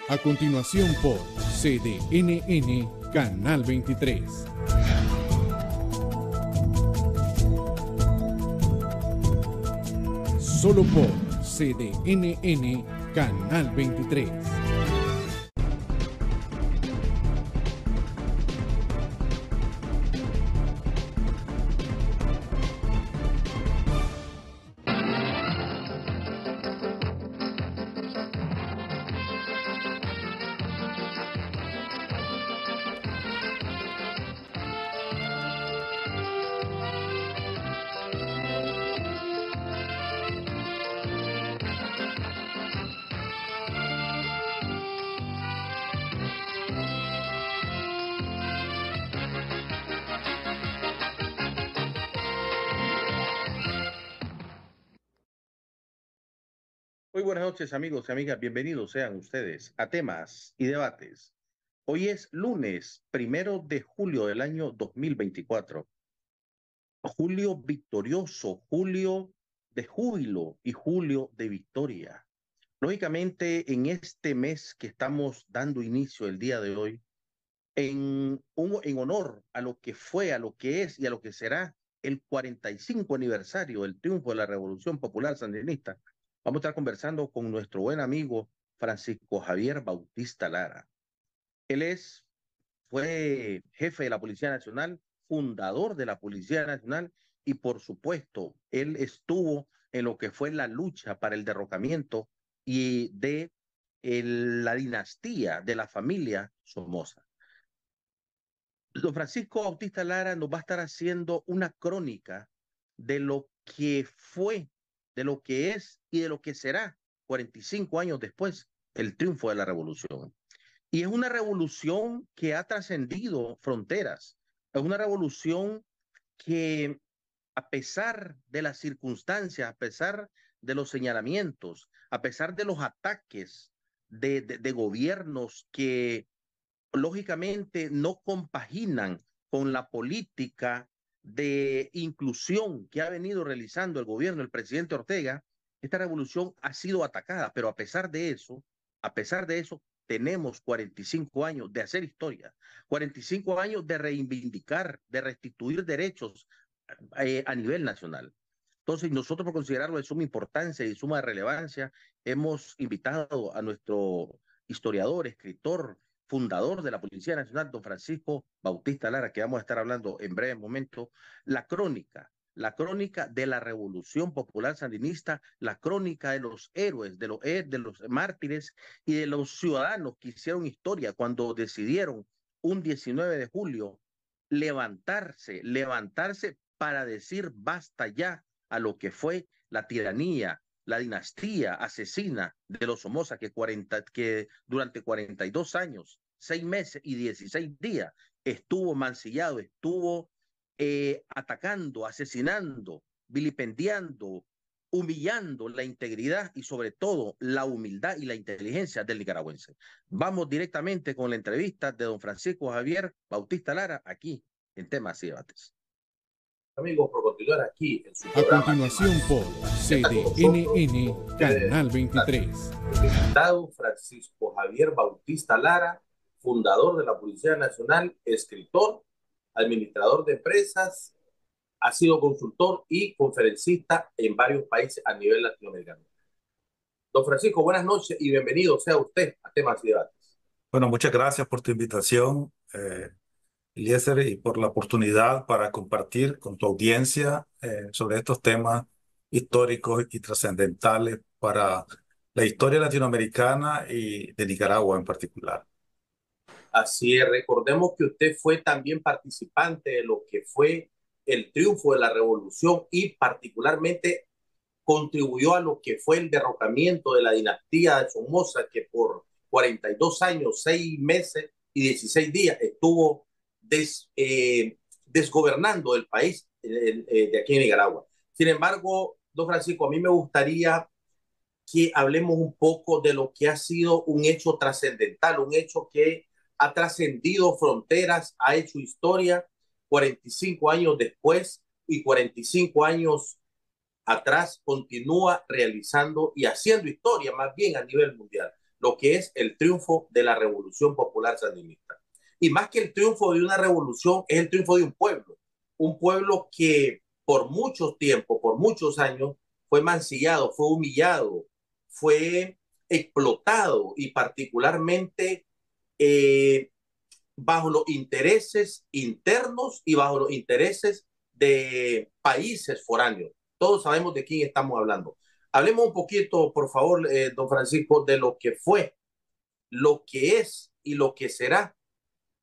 A continuación por CDNN Canal 23. Solo por CDNN Canal 23. Muy buenas noches, amigos y amigas. Bienvenidos sean ustedes a Temas y Debates. Hoy es lunes 1 de julio del año 2024. Julio victorioso, julio de júbilo y julio de victoria. Lógicamente, en este mes que estamos dando inicio el día de hoy, en honor a lo que fue, a lo que es y a lo que será el 45 aniversario del triunfo de la Revolución Popular Sandinista, vamos a estar conversando con nuestro buen amigo Francisco Javier Bautista Lara. Él fue jefe de la Policía Nacional, fundador de la Policía Nacional y, por supuesto, él estuvo en lo que fue la lucha para el derrocamiento y de la dinastía de la familia Somoza. Don Francisco Bautista Lara nos va a estar haciendo una crónica de lo que fue, de lo que es y de lo que será 45 años después el triunfo de la revolución. Y es una revolución que ha trascendido fronteras, es una revolución que, a pesar de las circunstancias, a pesar de los señalamientos, a pesar de los ataques de gobiernos que lógicamente no compaginan con la política de inclusión que ha venido realizando el gobierno del presidente Ortega, esta revolución ha sido atacada, pero a pesar de eso, tenemos 45 años de hacer historia, 45 años de reivindicar, de restituir derechos a nivel nacional. Entonces, nosotros, por considerarlo de suma importancia y de suma relevancia, hemos invitado a nuestro historiador, escritor, fundador de la Policía Nacional, don Francisco Bautista Lara, que vamos a estar hablando en breve momento, la crónica de la Revolución Popular Sandinista, la crónica de los héroes, de los mártires y de los ciudadanos que hicieron historia cuando decidieron un 19 de julio levantarse para decir basta ya a lo que fue la tiranía, la dinastía asesina de los Somoza, que durante 42 años, 6 meses y 16 días estuvo mancillado, estuvo atacando, asesinando, vilipendiando, humillando la integridad y sobre todo la humildad y la inteligencia del nicaragüense. Vamos directamente con la entrevista de don Francisco Javier Bautista Lara, aquí en Temas y Debates. Amigos, por continuar aquí en su A programa. continuación por CDNN Canal 23. El invitado Francisco Javier Bautista Lara, fundador de la Policía Nacional, escritor, administrador de empresas, ha sido consultor y conferencista en varios países a nivel latinoamericano. Don Francisco, buenas noches y bienvenido sea usted a Temas y Debates. Bueno, muchas gracias por tu invitación, Eliezer, y por la oportunidad para compartir con tu audiencia sobre estos temas históricos y trascendentales para la historia latinoamericana y de Nicaragua en particular. Así es, recordemos que usted fue también participante de lo que fue el triunfo de la revolución y particularmente contribuyó a lo que fue el derrocamiento de la dinastía de Somoza, que por 42 años, 6 meses y 16 días estuvo desgobernando el país de aquí en Nicaragua. Sin embargo, don Francisco, a mí me gustaría que hablemos un poco de lo que ha sido un hecho trascendental, un hecho que ha trascendido fronteras, ha hecho historia 45 años después y 45 años atrás continúa realizando y haciendo historia más bien a nivel mundial. lo que es el triunfo de la Revolución Popular Sandinista. Y más que el triunfo de una revolución, es el triunfo de un pueblo que por mucho tiempo, por muchos años, fue mancillado, fue humillado, fue explotado y particularmente bajo los intereses internos y bajo los intereses de países foráneos. Todos sabemos de quién estamos hablando. Hablemos un poquito, por favor, don Francisco, de lo que fue, lo que es y lo que será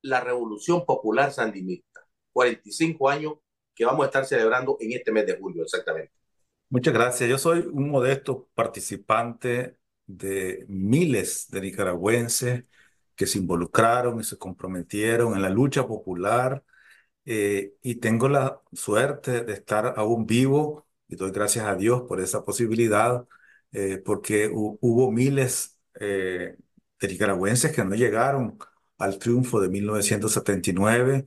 la Revolución Popular Sandinista. 45 años que vamos a estar celebrando en este mes de julio, exactamente. Muchas gracias. Yo soy un modesto participante de miles de nicaragüenses que se involucraron y se comprometieron en la lucha popular, y tengo la suerte de estar aún vivo y doy gracias a Dios por esa posibilidad, porque hubo miles de nicaragüenses que no llegaron al triunfo de 1979,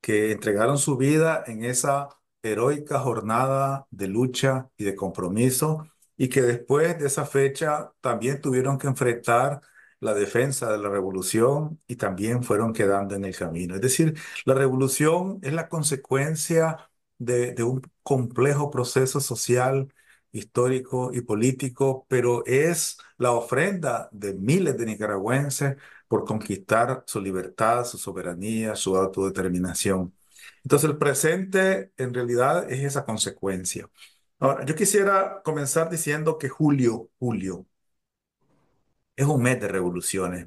que entregaron su vida en esa heroica jornada de lucha y de compromiso, y que después de esa fecha también tuvieron que enfrentar la defensa de la revolución y también fueron quedando en el camino. Es decir, la revolución es la consecuencia de un complejo proceso social, histórico y político, pero es la ofrenda de miles de nicaragüenses por conquistar su libertad, su soberanía, su autodeterminación. Entonces, el presente en realidad es esa consecuencia. Ahora, yo quisiera comenzar diciendo que julio es un mes de revoluciones.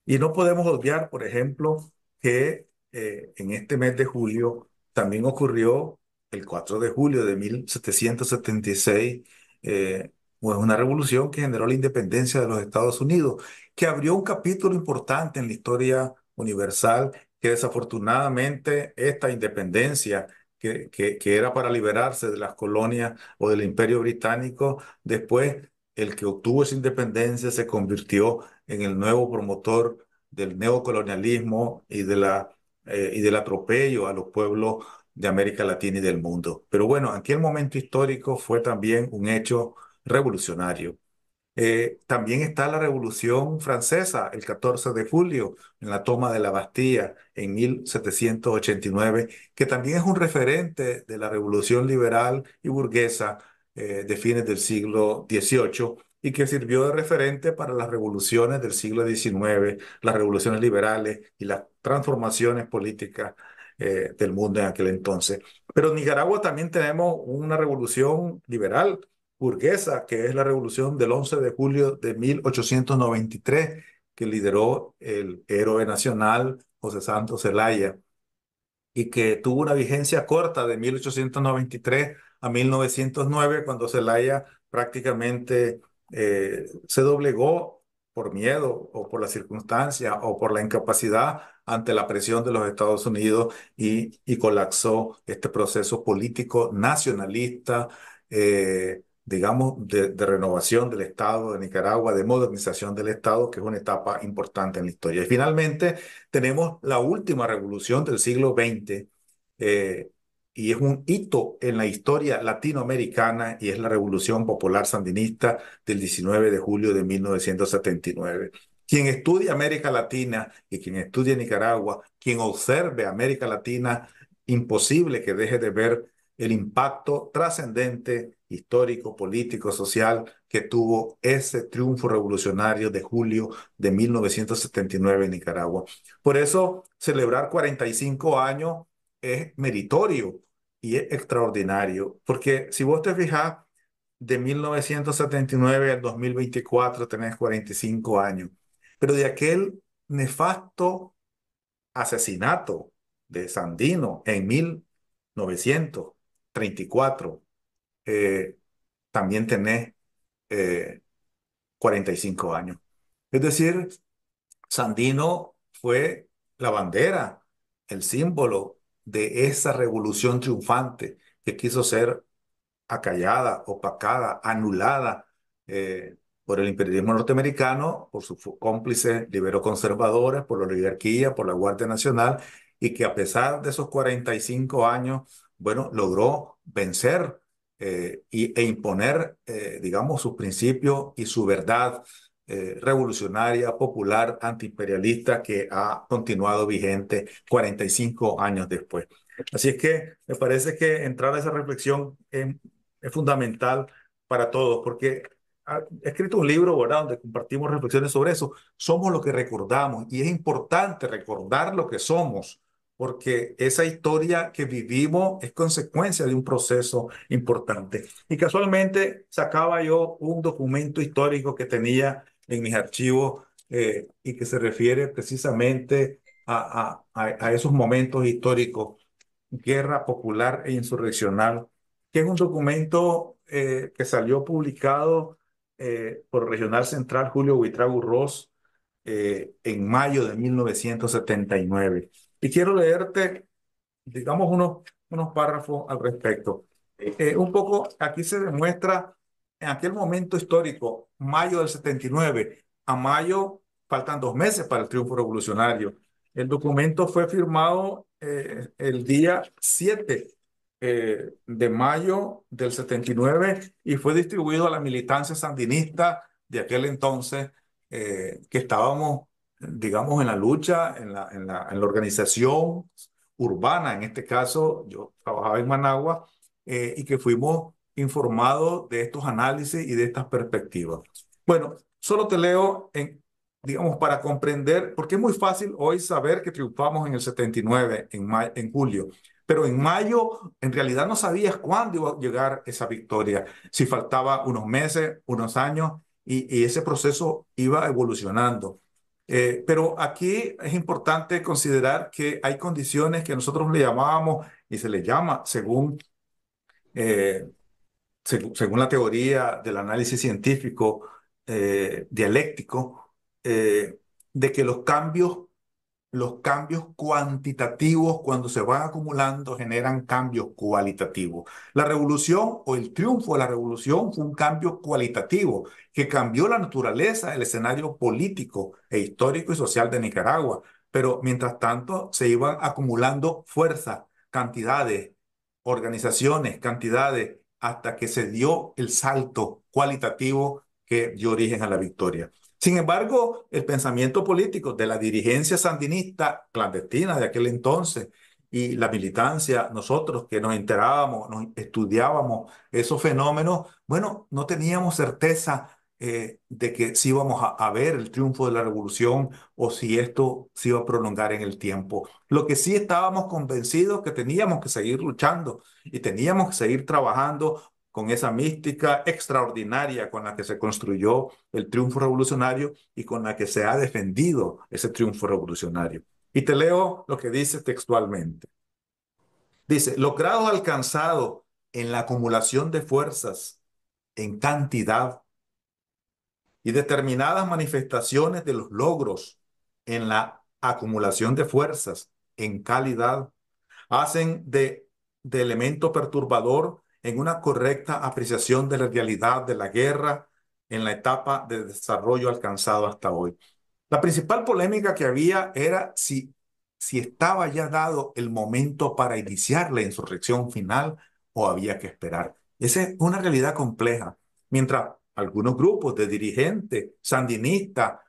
Y no podemos olvidar, por ejemplo, que en este mes de julio también ocurrió el 4 de julio de 1776, pues una revolución que generó la independencia de los Estados Unidos, que abrió un capítulo importante en la historia universal, que desafortunadamente esta independencia, que era para liberarse de las colonias o del Imperio Británico, después el que obtuvo esa independencia se convirtió en el nuevo promotor del neocolonialismo y del atropello a los pueblos de América Latina y del mundo. Pero bueno, aquel momento histórico fue también un hecho revolucionario. También está la Revolución Francesa, el 14 de julio, en la toma de la Bastilla en 1789, que también es un referente de la revolución liberal y burguesa de fines del siglo XVIII, y que sirvió de referente para las revoluciones del siglo XIX, las revoluciones liberales y las transformaciones políticas del mundo en aquel entonces. Pero en Nicaragua también tenemos una revolución liberal burguesa, que es la revolución del 11 de julio de 1893, que lideró el héroe nacional José Santos Zelaya, y que tuvo una vigencia corta de 1893 a 1909, cuando Zelaya prácticamente se doblegó por miedo o por la circunstancia o por la incapacidad ante la presión de los Estados Unidos, y colapsó este proceso político nacionalista, digamos, de renovación del Estado de Nicaragua, de modernización del Estado, que es una etapa importante en la historia. Y finalmente tenemos la última revolución del siglo XX, y es un hito en la historia latinoamericana, y es la Revolución Popular Sandinista del 19 de julio de 1979. Quien estudie América Latina y quien estudie Nicaragua, quien observe América Latina, imposible que deje de ver el impacto trascendente, histórico, político, social, que tuvo ese triunfo revolucionario de julio de 1979 en Nicaragua. Por eso, celebrar 45 años es meritorio y es extraordinario, porque si vos te fijas, de 1979 al 2024 tenés 45 años, pero de aquel nefasto asesinato de Sandino en 1934, también tenés 45 años. Es decir, Sandino fue la bandera, el símbolo de esa revolución triunfante que quiso ser acallada, opacada, anulada por el imperialismo norteamericano, por sus cómplices libero-conservadores, por la oligarquía, por la Guardia Nacional, y que a pesar de esos 45 años, bueno, logró vencer e imponer, digamos, sus principios y su verdad revolucionaria, popular, antiimperialista que ha continuado vigente 45 años después. Así es que me parece que entrar a esa reflexión es fundamental para todos, porque he escrito un libro, ¿verdad?, donde compartimos reflexiones sobre eso. Somos lo que recordamos y es importante recordar lo que somos, porque esa historia que vivimos es consecuencia de un proceso importante. Y casualmente sacaba yo un documento histórico que tenía en mis archivos y que se refiere precisamente a esos momentos históricos, Guerra Popular e Insurreccional, que es un documento que salió publicado por Regional Central Julio Buitrago Ross en mayo de 1979. Y quiero leerte, digamos, unos párrafos al respecto. Un poco aquí se demuestra en aquel momento histórico, mayo del 79, a mayo faltan 2 meses para el triunfo revolucionario. El documento fue firmado el día 7 de mayo del 79 y fue distribuido a la militancia sandinista de aquel entonces, que estábamos, digamos, en la lucha, en la organización urbana. En este caso, yo trabajaba en Managua y que fuimos informados de estos análisis y de estas perspectivas. Bueno, solo te leo, digamos, para comprender, porque es muy fácil hoy saber que triunfamos en el 79, en julio, pero en mayo en realidad no sabías cuándo iba a llegar esa victoria, si faltaba unos meses, unos años, y ese proceso iba evolucionando. Pero aquí es importante considerar que hay condiciones que nosotros le llamábamos y se le llama eh, según la teoría del análisis científico dialéctico, de que los cambios cuantitativos, cuando se van acumulando, generan cambios cualitativos. La revolución o el triunfo de la revolución fue un cambio cualitativo que cambió la naturaleza, el escenario político e histórico y social de Nicaragua. Pero mientras tanto se iban acumulando fuerzas, cantidades, organizaciones, cantidades, hasta que se dio el salto cualitativo que dio origen a la victoria. Sin embargo, el pensamiento político de la dirigencia sandinista clandestina de aquel entonces y la militancia, nosotros que nos enterábamos, nos estudiábamos esos fenómenos, bueno, no teníamos certeza de que si íbamos a ver el triunfo de la revolución o si esto se iba a prolongar en el tiempo. Lo que sí estábamos convencidos que teníamos que seguir luchando y teníamos que seguir trabajando con esa mística extraordinaria con la que se construyó el triunfo revolucionario y con la que se ha defendido ese triunfo revolucionario. Y te leo lo que dice textualmente. Dice, los grados alcanzados en la acumulación de fuerzas en cantidad y determinadas manifestaciones de los logros en la acumulación de fuerzas en calidad hacen de elemento perturbador en una correcta apreciación de la realidad de la guerra en la etapa de desarrollo alcanzado hasta hoy. La principal polémica que había era si estaba ya dado el momento para iniciar la insurrección final o había que esperar. Esa es una realidad compleja. Mientras algunos grupos de dirigentes sandinistas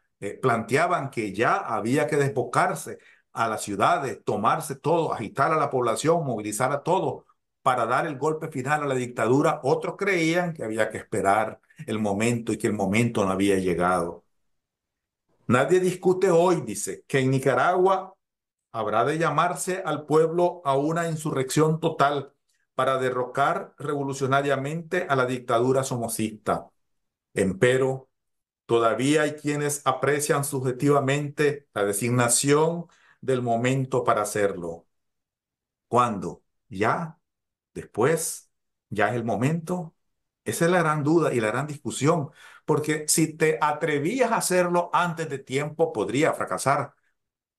planteaban que ya había que desbocarse a las ciudades, tomarse todo, agitar a la población, movilizar a todos para dar el golpe final a la dictadura, otros creían que había que esperar el momento y que el momento no había llegado. Nadie discute hoy, dice, que en Nicaragua habrá de llamarse al pueblo a una insurrección total para derrocar revolucionariamente a la dictadura somocista. Empero, todavía hay quienes aprecian subjetivamente la designación del momento para hacerlo. ¿Cuándo? ¿Ya? ¿Después? ¿Ya es el momento? Esa es la gran duda y la gran discusión, porque si te atrevías a hacerlo antes de tiempo, podría fracasar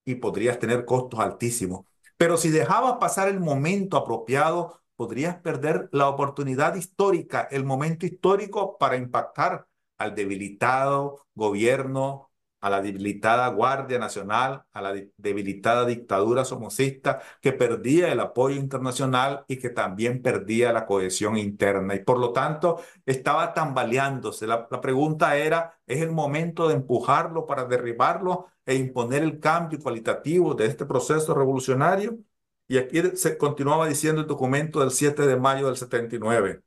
y podrías tener costos altísimos. Pero si dejabas pasar el momento apropiado, podrías perder la oportunidad histórica, el momento histórico para impactar al debilitado gobierno a la debilitada Guardia Nacional, a la debilitada dictadura somocista que perdía el apoyo internacional y que también perdía la cohesión interna y por lo tanto estaba tambaleándose. La pregunta era, ¿es el momento de empujarlo para derribarlo e imponer el cambio cualitativo de este proceso revolucionario? Y aquí se continuaba diciendo el documento del 7 de mayo del 79.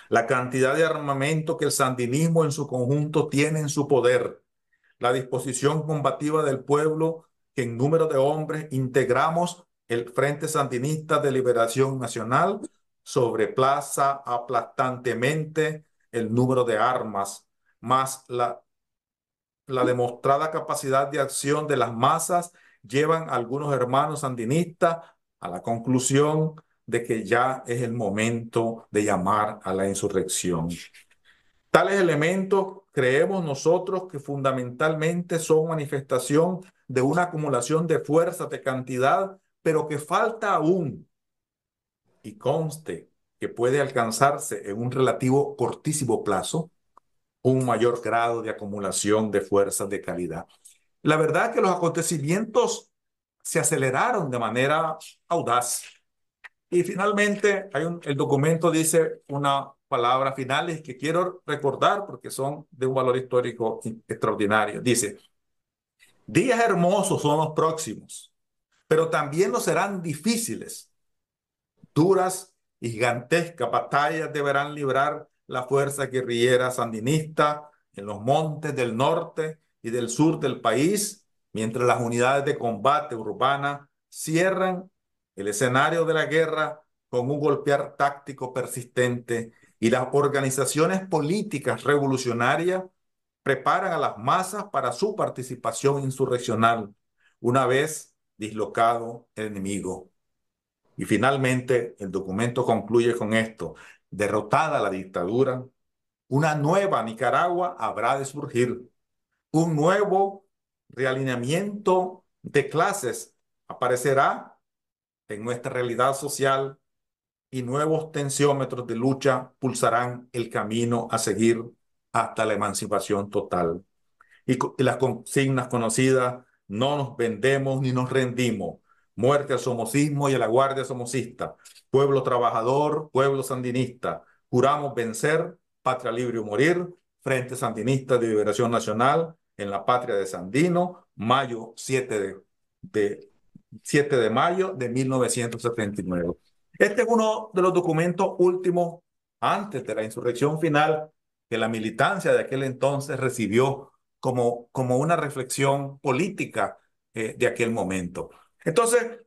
La cantidad de armamento que el sandinismo en su conjunto tiene en su poder, la disposición combativa del pueblo, que en número de hombres integramos el Frente Sandinista de Liberación Nacional, sobreplaza aplastantemente el número de armas, más la demostrada capacidad de acción de las masas, llevan a algunos hermanos sandinistas a la conclusión de que ya es el momento de llamar a la insurrección. Tales elementos creemos nosotros que fundamentalmente son manifestación de una acumulación de fuerzas, de cantidad, pero que falta aún, y conste que puede alcanzarse en un relativo cortísimo plazo, un mayor grado de acumulación de fuerzas de calidad. La verdad es que los acontecimientos se aceleraron de manera audaz. Y finalmente, el documento dice una palabra finales que quiero recordar porque son de un valor histórico extraordinario. Dice, días hermosos son los próximos, pero también lo serán difíciles. Duras y gigantescas batallas deberán librar la fuerza guerrillera sandinista en los montes del norte y del sur del país, mientras las unidades de combate urbana cierran el escenario de la guerra con un golpear táctico persistente y las organizaciones políticas revolucionarias preparan a las masas para su participación insurreccional una vez dislocado el enemigo. Y finalmente, el documento concluye con esto. Derrotada la dictadura, una nueva Nicaragua habrá de surgir. Un nuevo realineamiento de clases aparecerá en nuestra realidad social y nuevos tensiómetros de lucha pulsarán el camino a seguir hasta la emancipación total. Y las consignas conocidas, no nos vendemos ni nos rendimos. Muerte al somocismo y a la guardia somocista. Pueblo trabajador, pueblo sandinista. Juramos vencer, patria libre o morir. Frente Sandinista de Liberación Nacional en la patria de Sandino, mayo 7 de mayo de 1979. Este es uno de los documentos últimos antes de la insurrección final que la militancia de aquel entonces recibió como una reflexión política de aquel momento. Entonces,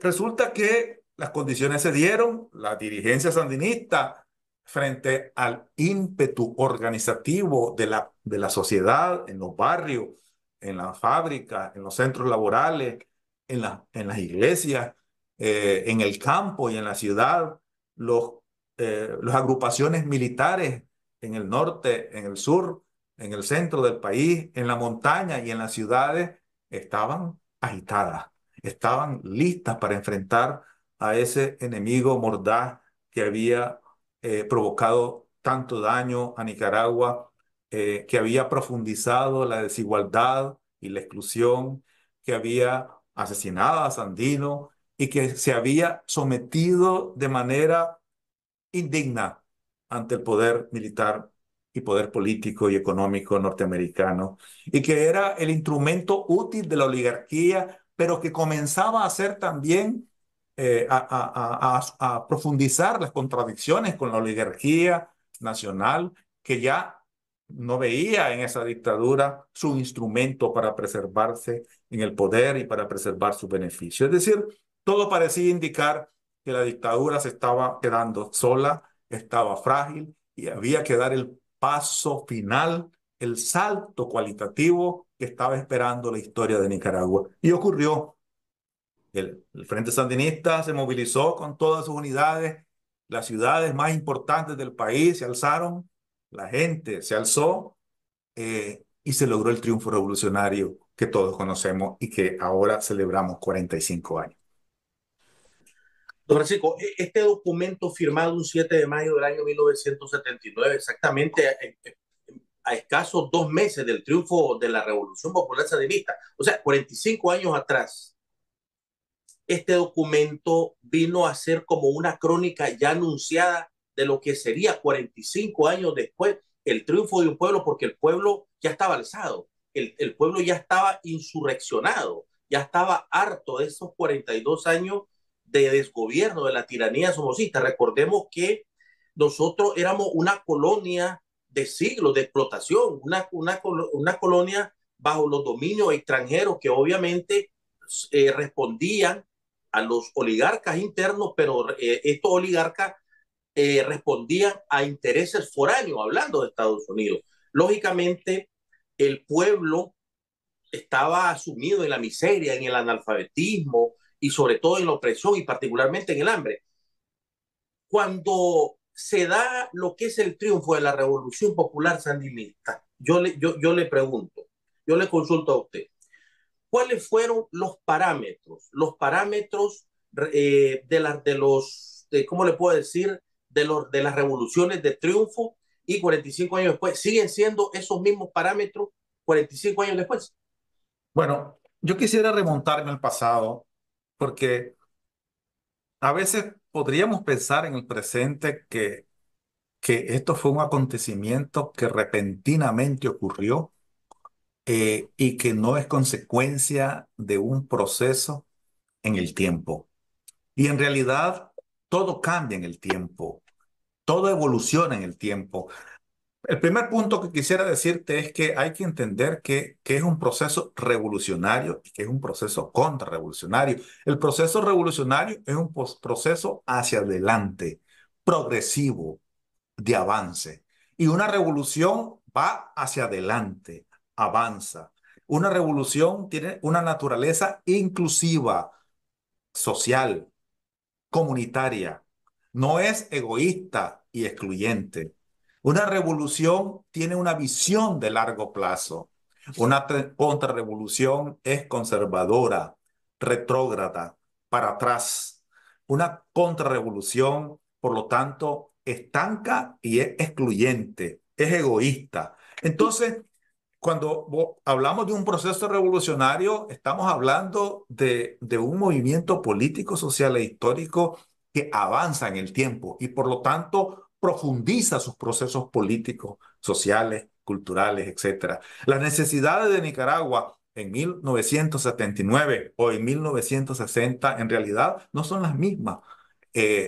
resulta que las condiciones se dieron, la dirigencia sandinista frente al ímpetu organizativo de la sociedad en los barrios, en las fábricas, en los centros laborales, en las iglesias, en el campo y en la ciudad, las agrupaciones militares en el norte, en el sur, en el centro del país, en la montaña y en las ciudades, estaban agitadas, estaban listas para enfrentar a ese enemigo mordaz que había provocado tanto daño a Nicaragua, que había profundizado la desigualdad y la exclusión, que había asesinado a Sandino y que se había sometido de manera indigna ante el poder militar y poder político y económico norteamericano, y que era el instrumento útil de la oligarquía, pero que comenzaba a ser también a profundizar las contradicciones con la oligarquía nacional, que ya no veía en esa dictadura su instrumento para preservarse en el poder y para preservar su beneficio. Es decir, todo parecía indicar que la dictadura se estaba quedando sola, estaba frágil y había que dar el paso final, el salto cualitativo que estaba esperando la historia de Nicaragua. Y ocurrió. El Frente Sandinista se movilizó con todas sus unidades, las ciudades más importantes del país se alzaron, la gente se alzó y se logró el triunfo revolucionario que todos conocemos y que ahora celebramos 45 años. Don Francisco, este documento firmado un 7 de mayo del año 1979, exactamente a escasos 2 meses del triunfo de la Revolución Popular Sandinista, o sea, 45 años atrás, este documento vino a ser como una crónica ya anunciada de lo que sería 45 años después el triunfo de un pueblo, porque el pueblo ya estaba alzado, el pueblo ya estaba insurreccionado, ya estaba harto de esos 42 años de desgobierno, de la tiranía somocista. Recordemos que nosotros éramos una colonia de siglos de explotación, una colonia bajo los dominios extranjeros que obviamente respondían a los oligarcas internos, pero estos oligarcas respondían a intereses foráneos, hablando de Estados Unidos. Lógicamente, el pueblo estaba sumido en la miseria, en el analfabetismo y sobre todo en la opresión y particularmente en el hambre. Cuando se da lo que es el triunfo de la Revolución Popular Sandinista, yo le pregunto, yo le consulto a usted, ¿cuáles fueron los parámetros? Los parámetros ¿cómo le puedo decir? De las revoluciones de triunfo y 45 años después, ¿siguen siendo esos mismos parámetros 45 años después? Bueno, yo quisiera remontarme al pasado porque a veces podríamos pensar en el presente que esto fue un acontecimiento que repentinamente ocurrió y que no es consecuencia de un proceso en el tiempo. Y en realidad todo cambia en el tiempo, todo evoluciona en el tiempo. El primer punto que quisiera decirte es que hay que entender que es un proceso revolucionario y que es un proceso contrarrevolucionario. El proceso revolucionario es un proceso hacia adelante, progresivo, de avance. Y una revolución va hacia adelante, avanza. Una revolución tiene una naturaleza inclusiva, social, comunitaria. No es egoísta y excluyente. Una revolución tiene una visión de largo plazo. Una contrarrevolución es conservadora, retrógrada, para atrás. Una contrarrevolución, por lo tanto, estanca y es excluyente, es egoísta. Entonces, cuando hablamos de un proceso revolucionario, estamos hablando de un movimiento político, social e histórico que avanza en el tiempo y por lo tanto profundiza sus procesos políticos, sociales, culturales, etcétera. Las necesidades de Nicaragua en 1979 o en 1960 en realidad no son las mismas.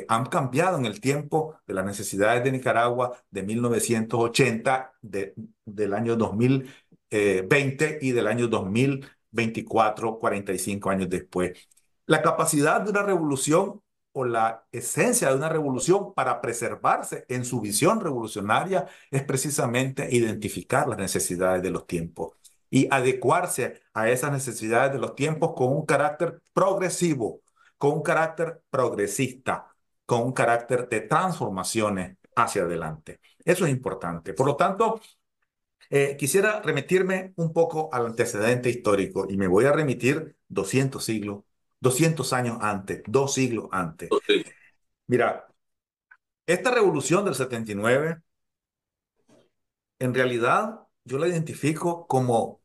Han cambiado en el tiempo de las necesidades de Nicaragua de 1980, del año 2020 y del año 2024, 45 años después. La capacidad de una revolución o la esencia de una revolución para preservarse en su visión revolucionaria es precisamente identificar las necesidades de los tiempos y adecuarse a esas necesidades de los tiempos con un carácter progresivo, con un carácter progresista, con un carácter de transformaciones hacia adelante. Eso es importante. Por lo tanto, quisiera remitirme un poco al antecedente histórico y me voy a remitir 200 siglos, 200 años antes, 2 siglos antes. Sí. Mira, esta revolución del 79, en realidad yo la identifico como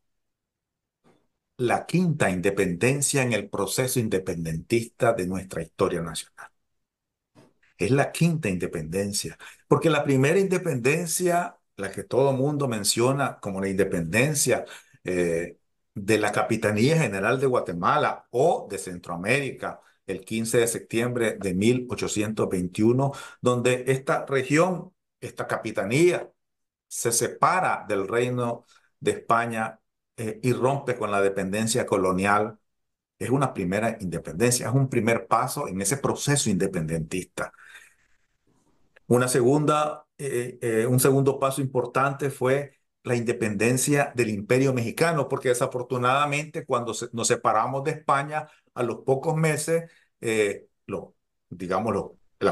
la quinta independencia en el proceso independentista de nuestra historia nacional. Es la quinta independencia, porque la primera independencia, la que todo mundo menciona como la independencia de la Capitanía General de Guatemala o de Centroamérica, el 15 de septiembre de 1821, donde esta región, esta capitanía, se separa del Reino de España y rompe con la dependencia colonial. Es una primera independencia, es un primer paso en ese proceso independentista. Un segundo paso importante fue la independencia del Imperio Mexicano, porque desafortunadamente cuando nos separamos de España, a los pocos meses, la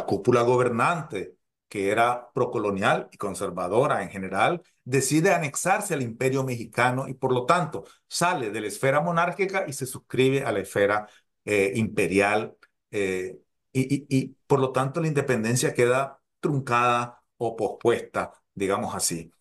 cúpula gobernante, que era procolonial y conservadora en general, decide anexarse al Imperio Mexicano y por lo tanto sale de la esfera monárquica y se suscribe a la esfera imperial. Y por lo tanto la independencia queda truncada o pospuesta, digamos así.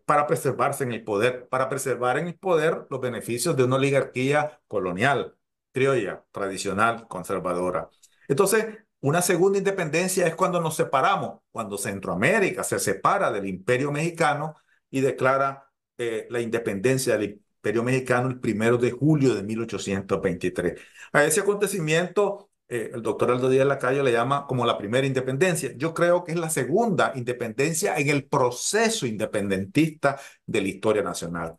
para preservarse en el poder, para preservar en el poder los beneficios de una oligarquía colonial, criolla, tradicional, conservadora. Entonces, una segunda independencia es cuando nos separamos, cuando Centroamérica se separa del Imperio Mexicano y declara la independencia del Imperio Mexicano el 1 de julio de 1823. A ese acontecimiento, el doctor Aldo Díaz Lacayo le llama como la primera independencia. Yo creo que es la segunda independencia en el proceso independentista de la historia nacional.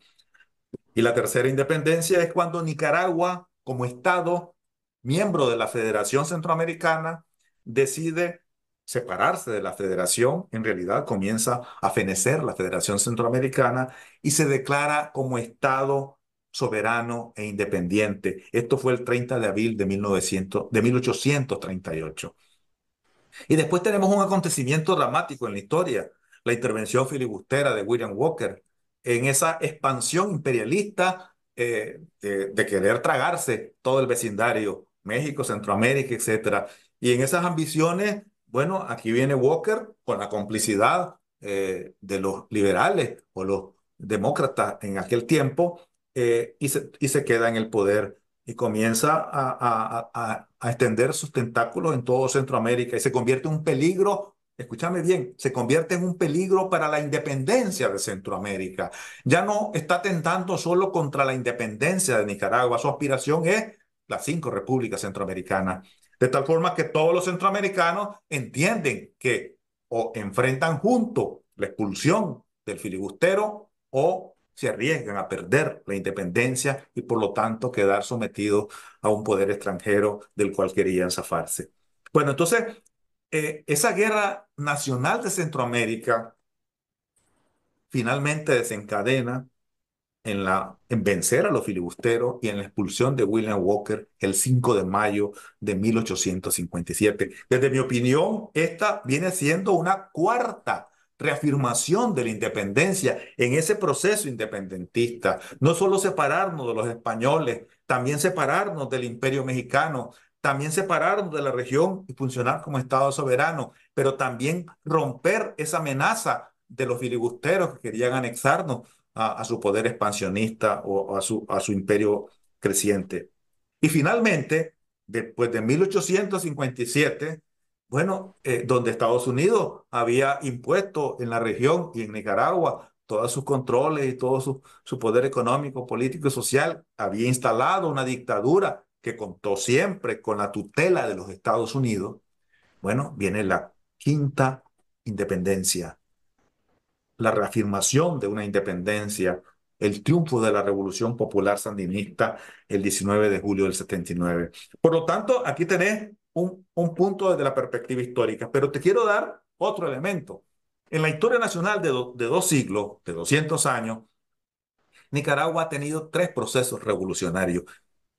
Y la tercera independencia es cuando Nicaragua, como Estado, miembro de la Federación Centroamericana, decide separarse de la federación. En realidad comienza a fenecer la Federación Centroamericana y se declara como Estado soberano e independiente. Esto fue el 30 de abril de 1838. Y después tenemos un acontecimiento dramático en la historia, la intervención filibustera de William Walker en esa expansión imperialista de querer tragarse todo el vecindario, México, Centroamérica, etcétera. Y en esas ambiciones, bueno, aquí viene Walker con la complicidad de los liberales o los demócratas en aquel tiempo y se queda en el poder y comienza a extender sus tentáculos en todo Centroamérica y se convierte en un peligro, escúchame bien, se convierte en un peligro para la independencia de Centroamérica. Ya no está atentando solo contra la independencia de Nicaragua, su aspiración es las 5 repúblicas centroamericanas, de tal forma que todos los centroamericanos entienden que o enfrentan juntos la expulsión del filibustero o se arriesgan a perder la independencia y por lo tanto quedar sometidos a un poder extranjero del cual querían zafarse. Bueno, entonces, esa guerra nacional de Centroamérica finalmente desencadena en vencer a los filibusteros y en la expulsión de William Walker el 5 de mayo de 1857. Desde mi opinión, esta viene siendo una cuarta reafirmación de la independencia en ese proceso independentista. No solo separarnos de los españoles, también separarnos del Imperio Mexicano, también separarnos de la región y funcionar como Estado soberano, pero también romper esa amenaza de los filibusteros que querían anexarnos a su poder expansionista o a su imperio creciente. Y finalmente, después de 1857, bueno, donde Estados Unidos había impuesto en la región y en Nicaragua todos sus controles y todo su poder económico, político y social, había instalado una dictadura que contó siempre con la tutela de los Estados Unidos. Bueno, viene la quinta independencia, la reafirmación de una independencia, el triunfo de la Revolución Popular Sandinista el 19 de julio del 79. Por lo tanto, aquí tenés un punto desde la perspectiva histórica, pero te quiero dar otro elemento. En la historia nacional de 2 siglos, de 200 años, Nicaragua ha tenido 3 procesos revolucionarios.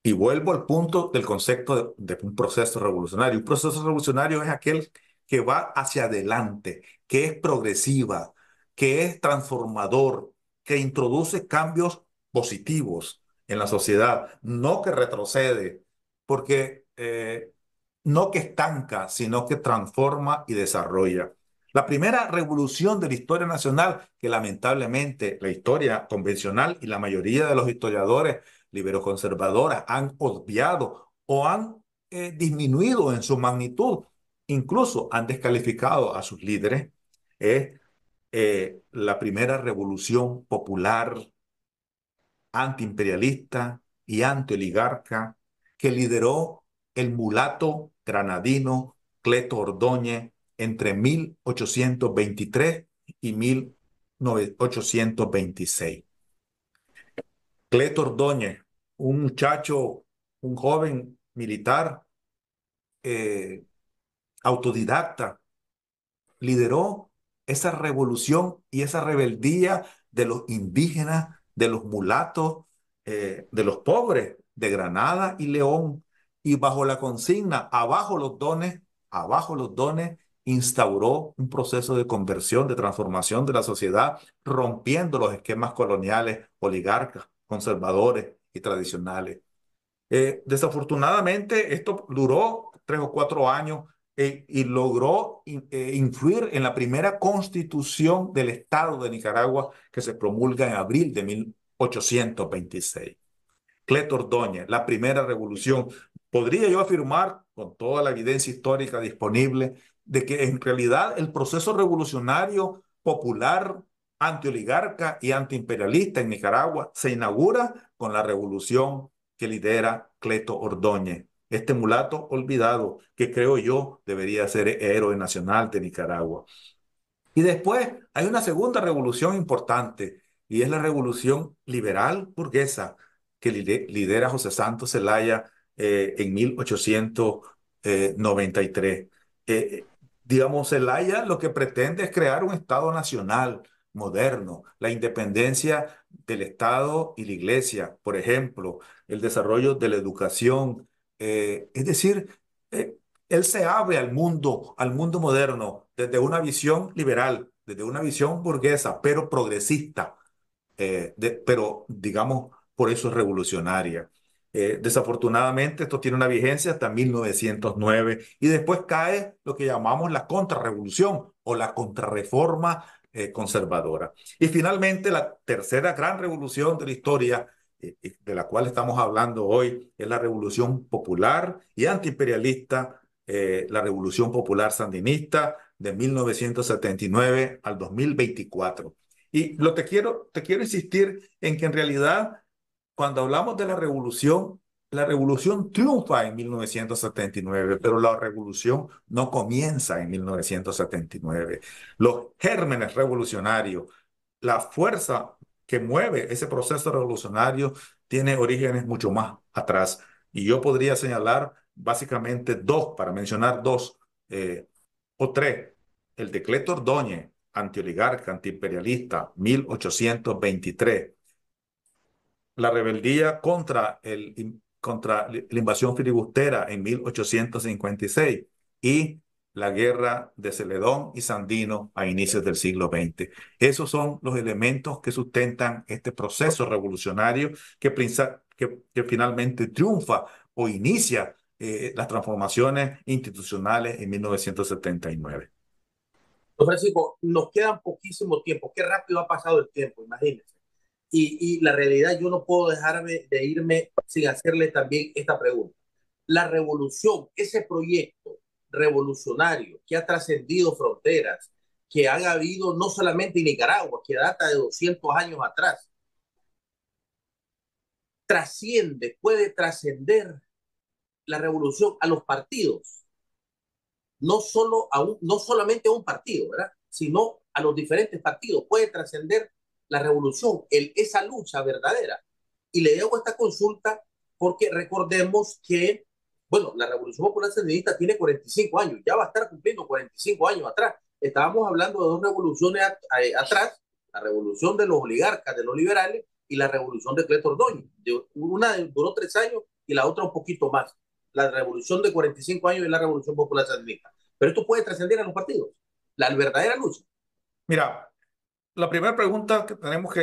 Y vuelvo al punto del concepto de un proceso revolucionario. Un proceso revolucionario es aquel que va hacia adelante, que es progresiva, que es transformador, que introduce cambios positivos en la sociedad, no que retrocede, porque no que estanca, sino que transforma y desarrolla. La primera revolución de la historia nacional, que lamentablemente la historia convencional y la mayoría de los historiadores liberoconservadoras han obviado o han disminuido en su magnitud, incluso han descalificado a sus líderes, es la primera revolución popular antiimperialista y antioligarca que lideró el mulato granadino Cleto Ordóñez entre 1823 y 1826. Cleto Ordóñez, un muchacho, un joven militar eh, autodidacta, lideró esa revolución y esa rebeldía de los indígenas, de los mulatos, de los pobres de Granada y León, y bajo la consigna abajo los dones, instauró un proceso de conversión, de transformación de la sociedad, rompiendo los esquemas coloniales, oligarcas, conservadores y tradicionales. Desafortunadamente, esto duró 3 o 4 años y logró influir en la primera constitución del Estado de Nicaragua que se promulga en abril de 1826. Cleto Ordóñez, la primera revolución. Podría yo afirmar, con toda la evidencia histórica disponible, de que en realidad el proceso revolucionario popular, antioligarca y antiimperialista en Nicaragua se inaugura con la revolución que lidera Cleto Ordóñez, este mulato olvidado que creo yo debería ser héroe nacional de Nicaragua. Y después hay una segunda revolución importante y es la revolución liberal burguesa que lidera José Santos Zelaya en 1893. Eh, digamos, Zelaya lo que pretende es crear un Estado nacional moderno, la independencia del Estado y la Iglesia, por ejemplo, el desarrollo de la educación. Es decir, eh, él se abre al mundo moderno, desde una visión liberal, desde una visión burguesa, pero progresista, pero digamos, por eso es revolucionaria. Desafortunadamente, esto tiene una vigencia hasta 1909 y después cae lo que llamamos la contrarrevolución o la contrarreforma conservadora. Y finalmente, la tercera gran revolución de la historia de la cual estamos hablando hoy es la revolución popular y antiimperialista, la revolución popular sandinista de 1979 al 2024. Y te quiero insistir en que en realidad, cuando hablamos de la revolución triunfa en 1979, pero la revolución no comienza en 1979. Los gérmenes revolucionarios, la fuerza que mueve ese proceso revolucionario tiene orígenes mucho más atrás. Y yo podría señalar básicamente dos, para mencionar dos o tres. El decreto Ordóñez, antioligarca, antiimperialista, 1823. La rebeldía contra la invasión filibustera en 1856 y la guerra de Celedón y Sandino a inicios del siglo XX. Esos son los elementos que sustentan este proceso revolucionario que finalmente triunfa o inicia las transformaciones institucionales en 1979. Don Francisco, nos queda poquísimo tiempo. Qué rápido ha pasado el tiempo, imagínense. Y la realidad, yo no puedo dejarme de irme sin hacerle también esta pregunta. La revolución, ese proyecto revolucionario que ha trascendido fronteras, que han habido no solamente en Nicaragua, que data de 200 años atrás, puede trascender la revolución a los partidos, no solamente a un partido, ¿verdad? Sino a los diferentes partidos, puede trascender la revolución, esa lucha verdadera. Y le hago esta consulta porque recordemos que, bueno, la Revolución Popular Sandinista tiene 45 años, ya va a estar cumpliendo 45 años atrás. Estábamos hablando de dos revoluciones atrás, la revolución de los oligarcas, de los liberales, y la revolución de Cleto Ordóñez. Una duró 3 años y la otra un poquito más. La revolución de 45 años y la Revolución Popular Sandinista. Pero esto puede trascender a los partidos, la verdadera lucha. Mira, la primera pregunta que tenemos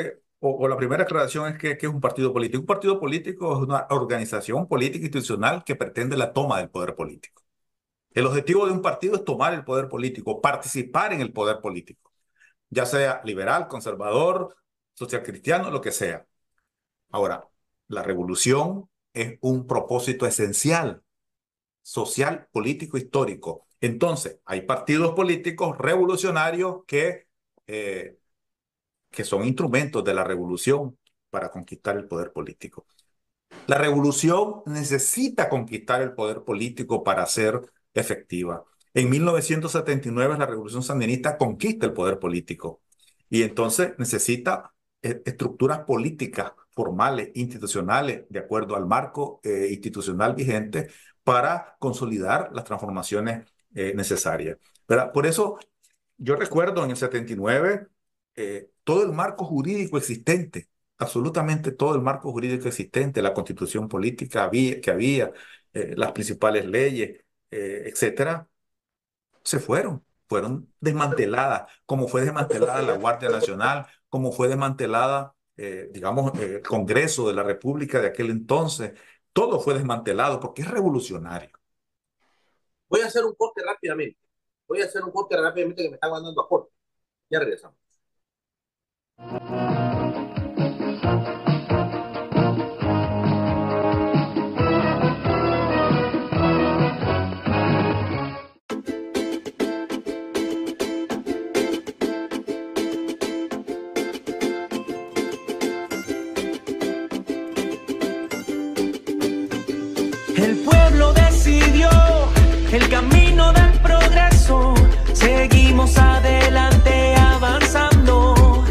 o la primera aclaración es que es un partido político. Un partido político es una organización política institucional que pretende la toma del poder político. El objetivo de un partido es tomar el poder político, participar en el poder político, ya sea liberal, conservador, social cristiano, lo que sea. Ahora, la revolución es un propósito esencial, social, político, histórico. Entonces, hay partidos políticos revolucionarios que son instrumentos de la revolución para conquistar el poder político. La revolución necesita conquistar el poder político para ser efectiva. En 1979 la revolución sandinista conquista el poder político y entonces necesita estructuras políticas formales, institucionales, de acuerdo al marco institucional vigente para consolidar las transformaciones necesarias. ¿Verdad? Por eso yo recuerdo en el 79 todo el marco jurídico existente, absolutamente todo el marco jurídico existente, la constitución política que había, las principales leyes, etcétera, fueron desmanteladas, como fue desmantelada la Guardia Nacional, como fue desmantelada, digamos, el Congreso de la República de aquel entonces. Todo fue desmantelado porque es revolucionario. Voy a hacer un corte rápidamente. Que me están mandando a corte. Ya regresamos. El pueblo decidió el camino del progreso, seguimos adelante avanzando.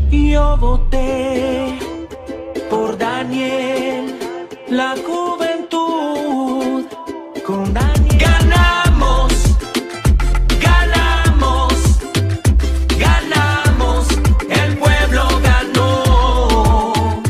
Yo voté por Daniel, la juventud con Daniel. Ganamos, el pueblo ganó.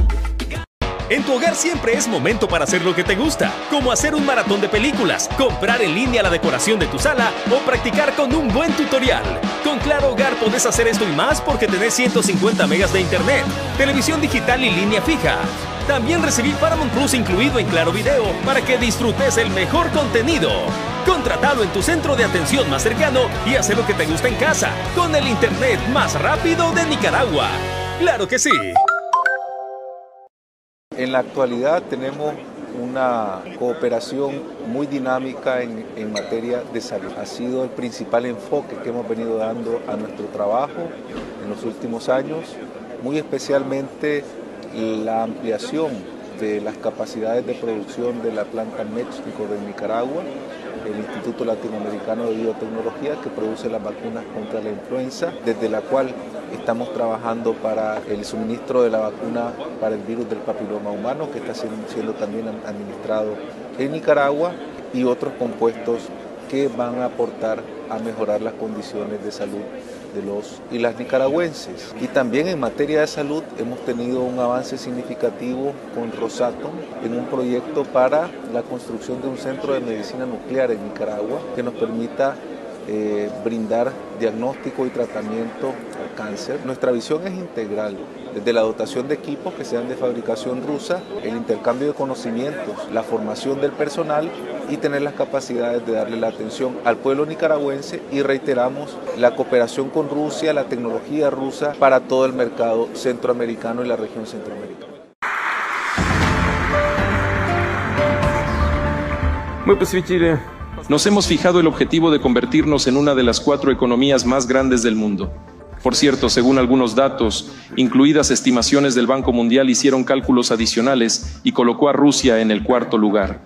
En tu hogar siempre es momento para hacer lo que te gusta, como hacer un maratón de películas, comprar en línea la decoración de tu sala o practicar con un buen tutorial. Con Claro Hogar podés hacer esto y más porque tenés 150 megas de internet, televisión digital y línea fija. También recibí Paramount Plus incluido en Claro Video para que disfrutes el mejor contenido. Contratalo en tu centro de atención más cercano y haz lo que te gusta en casa, con el internet más rápido de Nicaragua. ¡Claro que sí! En la actualidad tenemos una cooperación muy dinámica en materia de salud. Ha sido el principal enfoque que hemos venido dando a nuestro trabajo en los últimos años, muy especialmente la ampliación de las capacidades de producción de la planta México de Nicaragua, el Instituto Latinoamericano de Biotecnología que produce las vacunas contra la influenza, desde la cual estamos trabajando para el suministro de la vacuna para el virus del papiloma humano, que está siendo también administrado en Nicaragua, y otros compuestos que van a aportar a mejorar las condiciones de salud de los y las nicaragüenses. Y también en materia de salud hemos tenido un avance significativo con Rosatom en un proyecto para la construcción de un centro de medicina nuclear en Nicaragua que nos permita brindar diagnóstico y tratamiento al cáncer. Nuestra visión es integral, desde la dotación de equipos que sean de fabricación rusa, el intercambio de conocimientos, la formación del personal y tener las capacidades de darle la atención al pueblo nicaragüense, y reiteramos la cooperación con Rusia, la tecnología rusa para todo el mercado centroamericano y la región centroamericana. Nos hemos fijado el objetivo de convertirnos en una de las 4 economías más grandes del mundo. Por cierto, según algunos datos, incluidas estimaciones del Banco Mundial, hicieron cálculos adicionales y colocó a Rusia en el 4º lugar.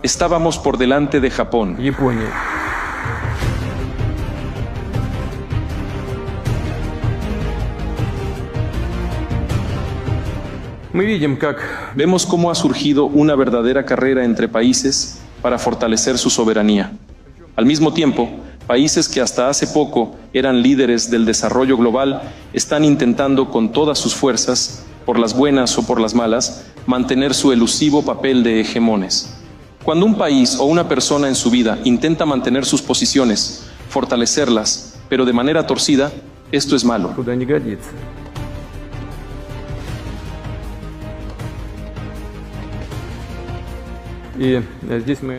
Estábamos por delante de Japón. Vemos cómo ha surgido una verdadera carrera entre países para fortalecer su soberanía. Al mismo tiempo, países que hasta hace poco eran líderes del desarrollo global están intentando con todas sus fuerzas, por las buenas o por las malas, mantener su elusivo papel de hegemones. Cuando un país o una persona en su vida intenta mantener sus posiciones, fortalecerlas, pero de manera torcida, esto es malo.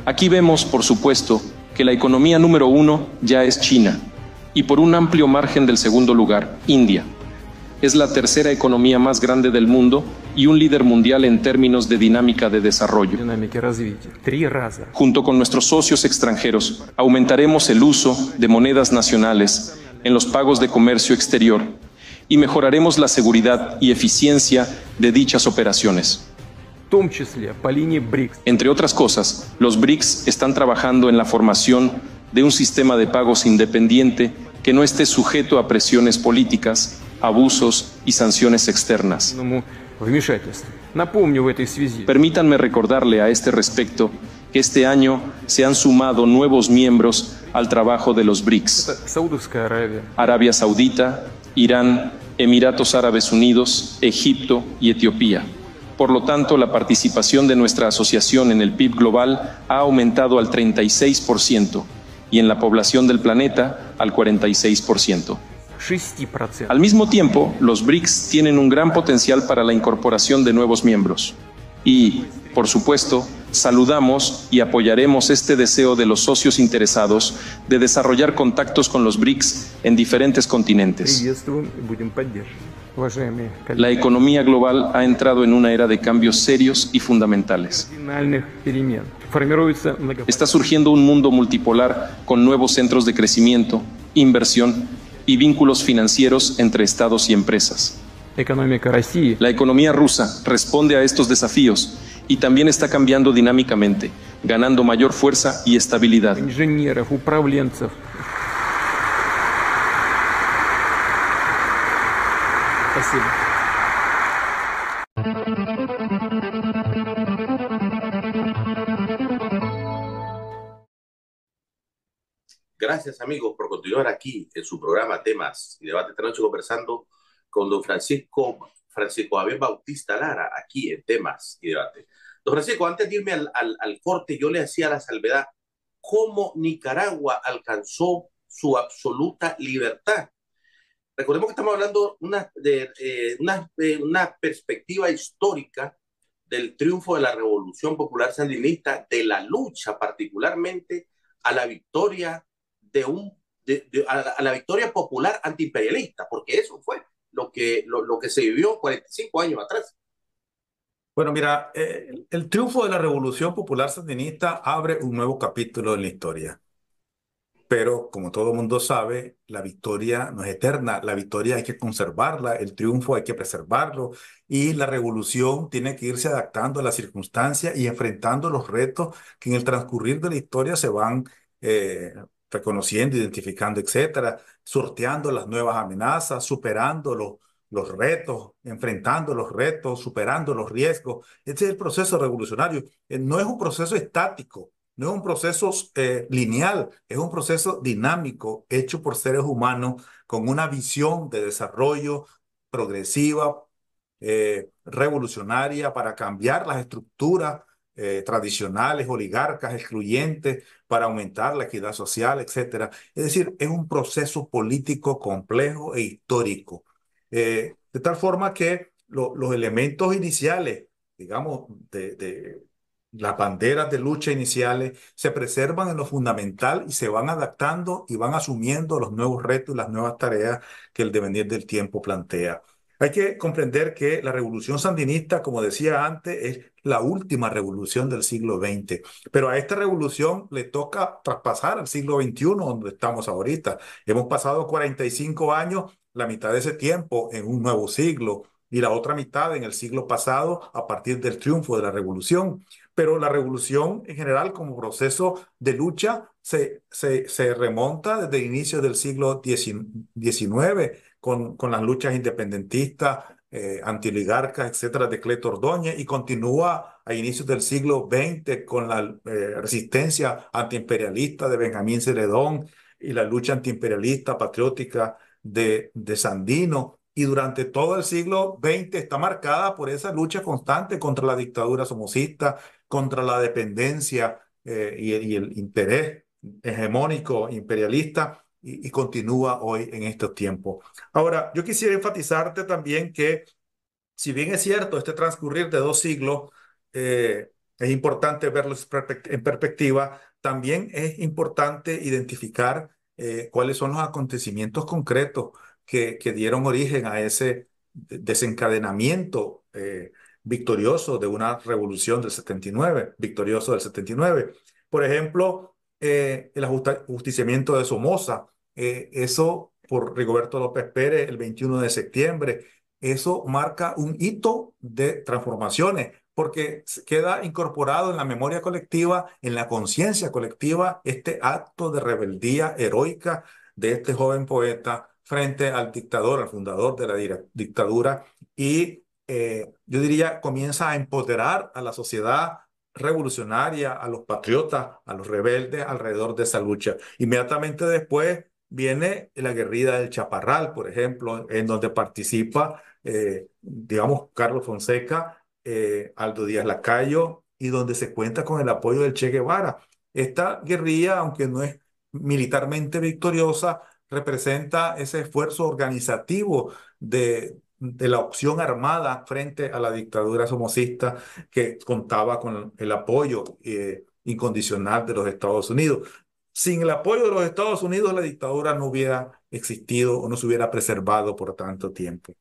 Aquí vemos, por supuesto, que la economía número 1 ya es China, y por un amplio margen del segundo lugar, India. Es la tercera economía más grande del mundo y un líder mundial en términos de dinámica de desarrollo. Junto con nuestros socios extranjeros, aumentaremos el uso de monedas nacionales en los pagos de comercio exterior y mejoraremos la seguridad y eficiencia de dichas operaciones. Entre otras cosas, los BRICS están trabajando en la formación de un sistema de pagos independiente que no esté sujeto a presiones políticas, abusos y sanciones externas. Permítanme recordarle a este respecto que este año se han sumado nuevos miembros al trabajo de los BRICS: Arabia Saudita, Irán, Emiratos Árabes Unidos, Egipto y Etiopía. Por lo tanto, la participación de nuestra asociación en el PIB global ha aumentado al 36% y en la población del planeta al 46%. Al mismo tiempo, los BRICS tienen un gran potencial para la incorporación de nuevos miembros y, por supuesto, Saludamos y apoyaremos este deseo de los socios interesados de desarrollar contactos con los BRICS en diferentes continentes. La economía global ha entrado en una era de cambios serios y fundamentales. Está surgiendo un mundo multipolar con nuevos centros de crecimiento, inversión y vínculos financieros entre estados y empresas. La economía rusa responde a estos desafíos y también está cambiando dinámicamente, ganando mayor fuerza y estabilidad. Gracias, amigos, por continuar aquí en su programa Temas y Debate. Esta noche conversando con don Francisco Javier Bautista Lara, aquí en Temas y Debate. Don Francisco, antes de irme al corte, yo le hacía la salvedad cómo Nicaragua alcanzó su absoluta libertad. Recordemos que estamos hablando de una perspectiva histórica del triunfo de la Revolución Popular Sandinista, de la lucha particularmente a la victoria a la victoria popular antiimperialista, porque eso fue lo que se vivió 45 años atrás. Bueno, mira, el triunfo de la Revolución Popular Sandinista abre un nuevo capítulo en la historia. Pero, como todo el mundo sabe, la victoria no es eterna. La victoria hay que conservarla, el triunfo hay que preservarlo, y la revolución tiene que irse adaptando a las circunstancias y enfrentando los retos que en el transcurrir de la historia se van reconociendo, identificando, etcétera, sorteando las nuevas amenazas, superando los retos, enfrentando los retos, superando los riesgos. Este es el proceso revolucionario. No es un proceso estático. No es un proceso lineal, es un proceso dinámico, hecho por seres humanos con una visión de desarrollo progresiva, revolucionaria, para cambiar las estructuras tradicionales, oligarcas, excluyentes, para aumentar la equidad social, etcétera. Es decir, es un proceso político complejo e histórico. De tal forma que los elementos iniciales, digamos, de las banderas de lucha iniciales se preservan en lo fundamental y se van adaptando y van asumiendo los nuevos retos y las nuevas tareas que el devenir del tiempo plantea. Hay que comprender que la revolución sandinista, como decía antes, es la última revolución del siglo XX, pero a esta revolución le toca traspasar al siglo XXI, donde estamos ahorita. Hemos pasado 45 años, la mitad de ese tiempo en un nuevo siglo, y la otra mitad en el siglo pasado a partir del triunfo de la revolución. Pero la revolución en general como proceso de lucha se remonta desde el inicio del siglo XIX con las luchas independentistas, antioligarcas, etcétera, de Cleto Ordóñez, y continúa a inicios del siglo XX con la resistencia antiimperialista de Benjamín Celedón y la lucha antiimperialista patriótica de Sandino. Y durante todo el siglo XX está marcada por esa lucha constante contra la dictadura somocista, contra la dependencia y el interés hegemónico imperialista, y continúa hoy en estos tiempos. Ahora, yo quisiera enfatizarte también que, si bien es cierto, este transcurrir de 2 siglos es importante verlo en perspectiva, también es importante identificar cuáles son los acontecimientos concretos que dieron origen a ese desencadenamiento victorioso de una revolución del 79, victorioso del 79. Por ejemplo, el ajusticiamiento de Somoza, eso por Rigoberto López Pérez el 21 de septiembre, eso marca un hito de transformaciones, porque queda incorporado en la memoria colectiva, en la conciencia colectiva, este acto de rebeldía heroica de este joven poeta frente al dictador, al fundador de la dictadura, y yo diría comienza a empoderar a la sociedad revolucionaria, a los patriotas, a los rebeldes alrededor de esa lucha. Inmediatamente después viene la guerrilla del Chaparral, por ejemplo, en donde participa, digamos, Carlos Fonseca, Aldo Díaz Lacayo, y donde se cuenta con el apoyo del Che Guevara. Esta guerrilla, aunque no es militarmente victoriosa, representa ese esfuerzo organizativo de de la opción armada frente a la dictadura somocista que contaba con el apoyo incondicional de los Estados Unidos. Sin el apoyo de los Estados Unidos, la dictadura no hubiera existido o no se hubiera preservado por tanto tiempo.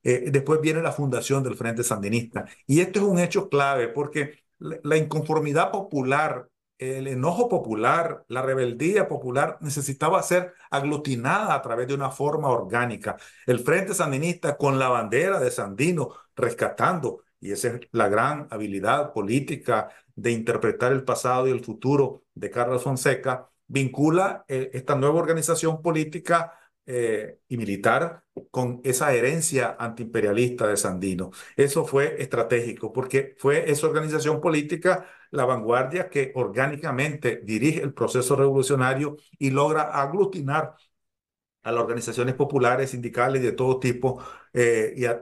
Después viene la fundación del Frente Sandinista. Y esto es un hecho clave porque la inconformidad popular, el enojo popular, la rebeldía popular necesitaba ser aglutinada a través de una forma orgánica. El Frente Sandinista con la bandera de Sandino rescatando, y esa es la gran habilidad política de interpretar el pasado y el futuro de Carlos Fonseca, vincula esta nueva organización política y militar con esa herencia antiimperialista de Sandino. Eso fue estratégico porque fue esa organización política la vanguardia que orgánicamente dirige el proceso revolucionario y logra aglutinar a las organizaciones populares, sindicales de todo tipo,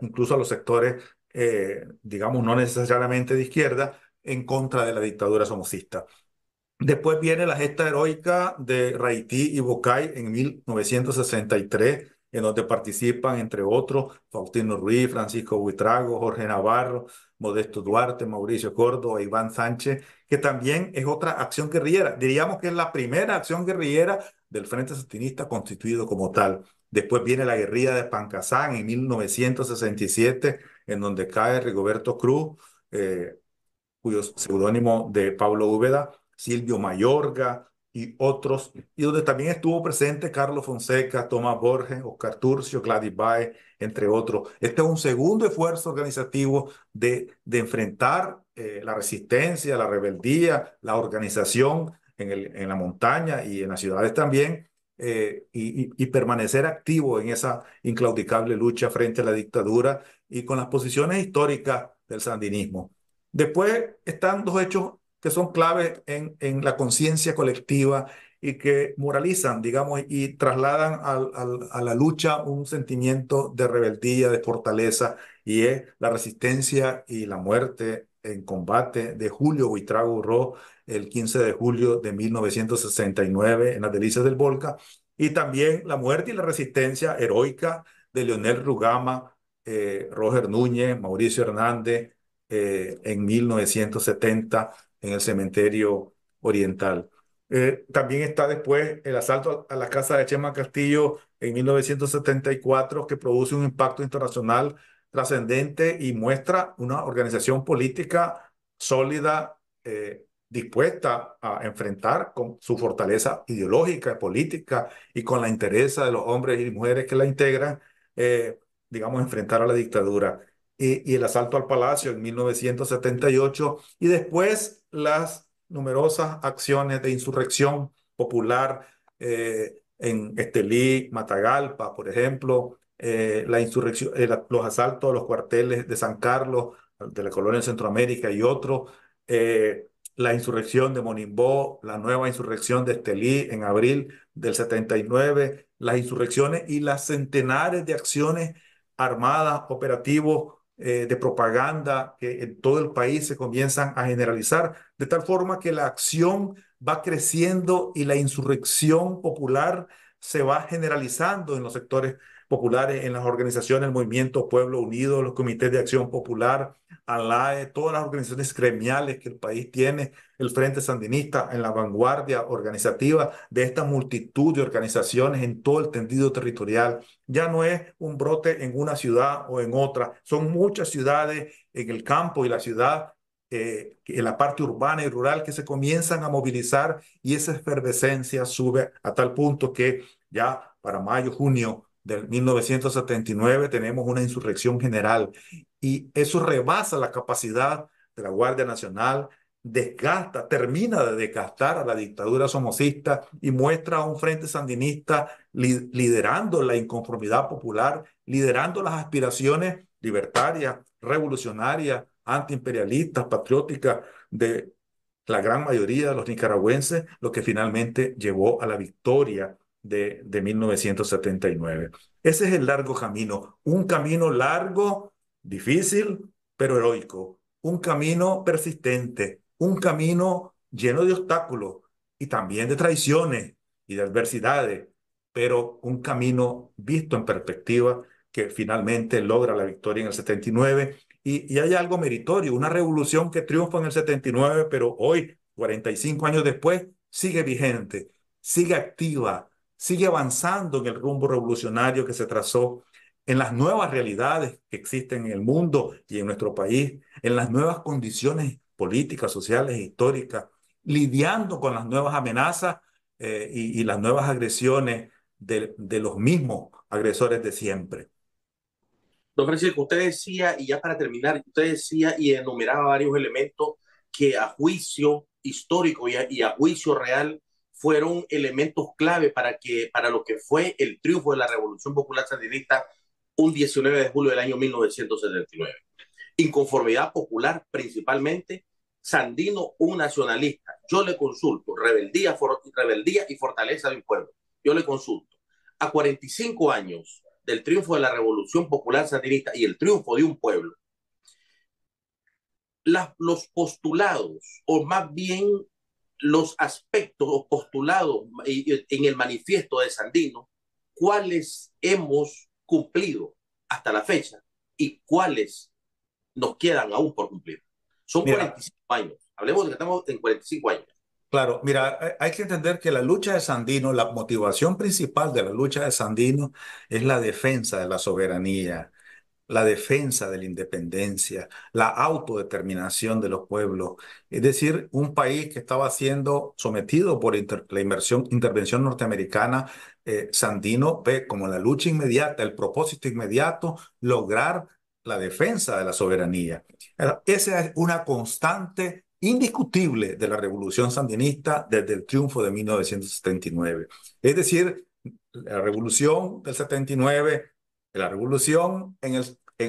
incluso a los sectores, digamos, no necesariamente de izquierda, en contra de la dictadura somocista. Después viene la gesta heroica de Raití y Bocay en 1963, en donde participan, entre otros, Faustino Ruiz, Francisco Buitrago, Jorge Navarro, Modesto Duarte, Mauricio Córdoba, Iván Sánchez, que también es otra acción guerrillera. Diríamos que es la primera acción guerrillera del Frente Sandinista constituido como tal. Después viene la guerrilla de Pancasán en 1967, en donde cae Rigoberto Cruz, cuyo seudónimo de Pablo Úbeda, Silvio Mayorga y otros, y donde también estuvo presente Carlos Fonseca, Tomás Borges, Oscar Turcio, Gladys Baez, entre otros. Este es un segundo esfuerzo organizativo de enfrentar la resistencia, la rebeldía, la organización en la montaña y en las ciudades también, y permanecer activo en esa inclaudicable lucha frente a la dictadura y con las posiciones históricas del sandinismo. Después están dos hechos que son claves en la conciencia colectiva y que moralizan, digamos, y trasladan a la lucha un sentimiento de rebeldía, de fortaleza, y es la resistencia y la muerte en combate de Julio Buitrago Urró el 15 de julio de 1969 en las Delicias del Volca, y también la muerte y la resistencia heroica de Leonel Rugama, Roger Núñez, Mauricio Hernández, en 1970 en el cementerio oriental. También está después el asalto a la casa de Chema Castillo en 1974, que produce un impacto internacional trascendente y muestra una organización política sólida, dispuesta a enfrentar con su fortaleza ideológica, política y con la interés de los hombres y mujeres que la integran, digamos, enfrentar a la dictadura. Y el asalto al Palacio en 1978, y después las numerosas acciones de insurrección popular en Estelí, Matagalpa, por ejemplo, la insurrección, los asaltos a los cuarteles de San Carlos, de la colonia de Centroamérica y otros, la insurrección de Monimbó, la nueva insurrección de Estelí en abril del 79, las insurrecciones y las centenares de acciones armadas, operativos, de propaganda que en todo el país se comienzan a generalizar, de tal forma que la acción va creciendo y la insurrección popular se va generalizando en los sectores populares, en las organizaciones, el Movimiento Pueblo Unido, los comités de acción popular, ANLAE, todas las organizaciones gremiales que el país tiene, el Frente Sandinista en la vanguardia organizativa de esta multitud de organizaciones en todo el tendido territorial. Ya no es un brote en una ciudad o en otra, son muchas ciudades en el campo y la ciudad, en la parte urbana y rural, que se comienzan a movilizar, y esa efervescencia sube a tal punto que ya para mayo, junio de 1979 tenemos una insurrección general, y eso rebasa la capacidad de la Guardia Nacional, desgasta, termina de desgastar a la dictadura somocista y muestra a un Frente Sandinista liderando la inconformidad popular, liderando las aspiraciones libertarias, revolucionarias, antiimperialistas, patrióticas de la gran mayoría de los nicaragüenses, lo que finalmente llevó a la victoria de 1979. Ese es el largo camino, un camino largo, difícil, pero heroico, un camino persistente, un camino lleno de obstáculos y también de traiciones y de adversidades, pero un camino visto en perspectiva que finalmente logra la victoria en el 79. Y hay algo meritorio, una revolución que triunfa en el 79, pero hoy, 45 años después, sigue vigente, sigue activa, sigue avanzando en el rumbo revolucionario que se trazó en las nuevas realidades que existen en el mundo y en nuestro país, en las nuevas condiciones políticas, sociales e históricas, lidiando con las nuevas amenazas y las nuevas agresiones de los mismos agresores de siempre. Don Francisco, usted decía, y ya para terminar, usted decía y enumeraba varios elementos que a juicio histórico y a juicio real fueron elementos clave para lo que fue el triunfo de la Revolución Popular Sandinista un 19 de julio del año 1979. Inconformidad popular principalmente, Sandino un nacionalista. Yo le consulto, rebeldía y fortaleza de un pueblo. Yo le consulto, a 45 años del triunfo de la Revolución Popular Sandinista y el triunfo de un pueblo, los postulados, o más bien los aspectos o postulados en el manifiesto de Sandino, cuáles hemos cumplido hasta la fecha y cuáles nos quedan aún por cumplir. Son 45 años. Hablemos de que estamos en 45 años. Claro, mira, hay que entender que la lucha de Sandino, la motivación principal de la lucha de Sandino es la defensa de la soberanía, la defensa de la independencia, la autodeterminación de los pueblos. Es decir, un país que estaba siendo sometido por la intervención norteamericana, Sandino ve como la lucha inmediata, el propósito inmediato, lograr la defensa de la soberanía. Esa es una constante indiscutible de la revolución sandinista desde el triunfo de 1979. Es decir, la revolución del 79, la revolución en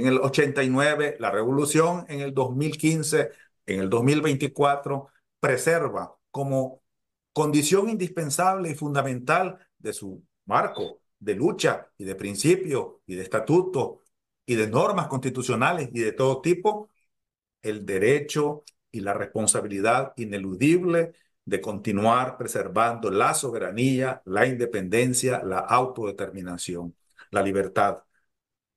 el 89, la revolución en el 2015, en el 2024, preserva como condición indispensable y fundamental de su marco de lucha y de principio y de estatuto y de normas constitucionales y de todo tipo, el derecho y la responsabilidad ineludible de continuar preservando la soberanía, la independencia, la autodeterminación, la libertad